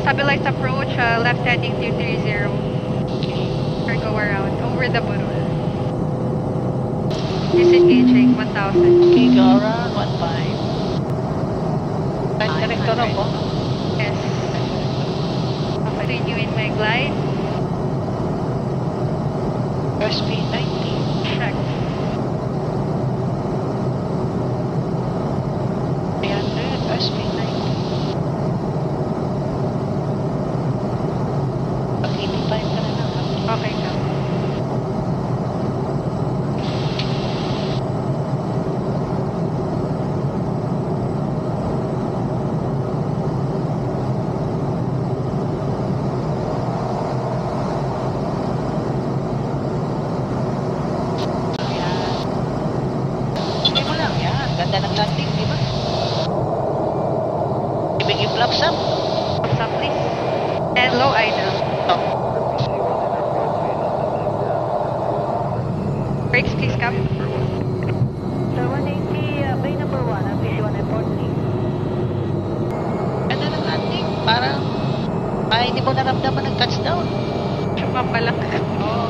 Stabilized approach, left heading 230. Or go around, over the burol. Disengaging, 1000. Okay, go around, 15. Time director ako. Yes. Continue in my glide. Speed 90. Check. 300, speed 90. Pag-85 ka na lang. Okay, go. Ganda ng landing, di ba? Ibigay flaps up. Flaps up, please. And low idle. Oh. Brakes, please, Cap. Sir, 180, bay number 1, PC1 report, please. Ganda ng landing. Parang, ay, hindi mo naramdaman ng touchdown. Sumapa lang. Oo.